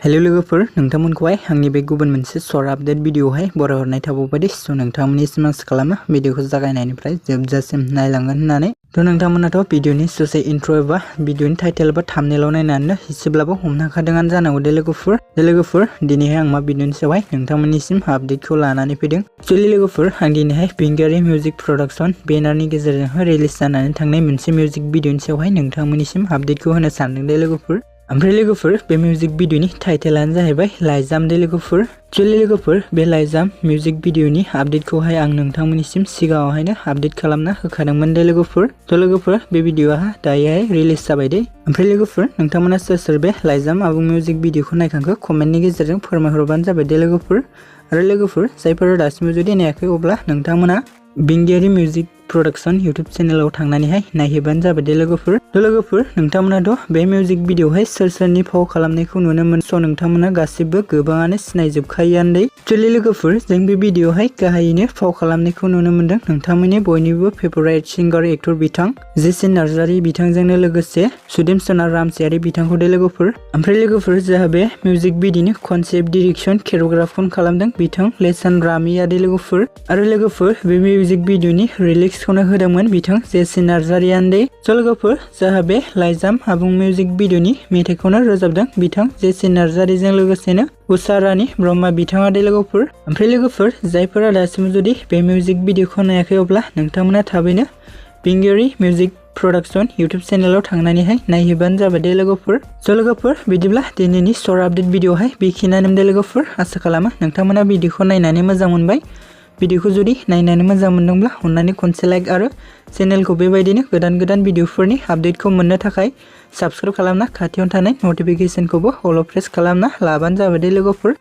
Hello लोगोफोर नोंथांमोनखौहाय आंनि बे गुबुन मोनसे शर्ट आपडेट भिडिअहाय बरायहरनाय थाबावबाय स' नोंथांमोननिसिम आसा खालामो भिडिअखौ जागायनायनिफ्राय जोबजासिम नायलांगोन होननानै नोंथांमोनाथ' भिडिअनि ससे इन्ट्र एबा भिडिअनि टाइटेल एबा थाम्बनेलाव नायनानै एसेब्लाबो हमनो हाखादोंआनो जानांगौ दे लोगोफोर दिनैहाय आं मा भिडिअनि सायावहाय नोंथांमोननिसिम आपडेटखौ लानानै फैदों। एक्चुअली लोगोफोर आं दिनैहाय बेंगारि मिउजिक प्रोडक्शन बेनारनि गेजेरजोंहाय रिलिज जानानै थांनाय मोनसे मिउजिक भिडिअनि सायावहाय नोंथांमोननिसिम आपडेटखौ होनो सानदों दे लोगोफोर। ओमफ्राय लोगोफोर बे मिउजिक भिडिअनि टाइटेलानो जाहैबाय लाइजाम दे लोगोफोर। एक्चुअली लोगोफोर बे लाइजाम मिउजिक भिडिअनि आपडेटखौहाय आं नोंथांमोननिसिम सिगाङावहायनो आपडेट खालामना होखादोंमोन दे लोगोफोर। थ' लोगोफोर बे भिडिअआ दायोहाय रिलिज जाबाय दे। ओमफ्राय लोगोफोर नोंथांमोना सोर सोर बे लाइजाम आबुं मिउजिक भिडिअखौ नायखांखो कमेन्टनि गेजेरजों फोरमायहरबानो जाबाय दे लोगोफोर। आरो लोगोफोर जायफोरा दासिमबो जुदि नायाखै अब्ला नोंथांमोना बेंगारि मिउजिक प्रोडक्शन यूट्यूब चैनलाव थांनानैहाय नायहैबानो जाबाय दे लोगोफोर। थ' लोगोफोर नोंथांमोनाथ' बे मिउजिक भिडिअहाय सोर सोरनि फाव खालामनायखौ नुनो मोनो स' नोंथांमोना गासिबो गोबाङानो सिनायजोबखायोआनो दे। एक्चुअली लोगोफोर जों बे भिडिअहाय गाहायैनो फाव खालामनायखौ नुनो मोनदों नोंथांमोननि बयनिबो फेभरेट सिंगार एक्टर बिथां जेसिन नार्जारी बिथांजोंनो लोगोसे सुदेमसोना रामसियारि बिथांखौ दे लोगोफोर। ओमफ्राय लोगोफोर जोंहा बे मिउजिक भिडिअनि कनसेप्ट डिरेक्शन केरियोग्राफखौ खालामदों बिथां लेसन रामिया दे लोगोफोर। आरो लोगोफोर बे मिउजिक भिडिअनि रिलिक्सखौनो होदोंमोन बिथां जेसिन नार्जारीयानो दे। स' लोगोफोर जोंहा बे लाइजाम आबुं मिउजिक भिडिअनि मेथाइखौनो रोजाबदों बिथां जेसिन नार्जारीजों लोगोसेनो उषा रानी ब्रह्मा बिथाङा दे लोगोफोर। ओमफ्राय लोगोफोर जायफोरा दासिम जुदि बे मिउजिक भिडिअखौ नायाखै अब्ला नोंथांमोना थाबैनो बेंगारि मिउजिक प्रोडक्शन यूट्यूब चैनलाव थांनानैहाय नायहैबानो जाबाय दे लोगोफोर। स' लोगोफोर बिदिब्ला दिनैनि शर्ट आपडेट भिडिअहाय बेखिनियानो दे लोगोफोर। आसा खालामो नोंथांमोना भिडिअखौ नायनानै मोजां मोनबाय। भिडिअखौ जुदि नायनानै मोजां मोनदोंब्ला अन्नानै खनसे लाइक आरो चेनेलखौ बेबायदिनो गोदान भिडिअफोरनि आपडेटखौ मोननो थाखाय साबस्क्राइब खालामना खाथियाव थानाय नटिफिकेशनखौबो अल प्रेस खालामना लाबानो जाबाय दे लोगोफोर।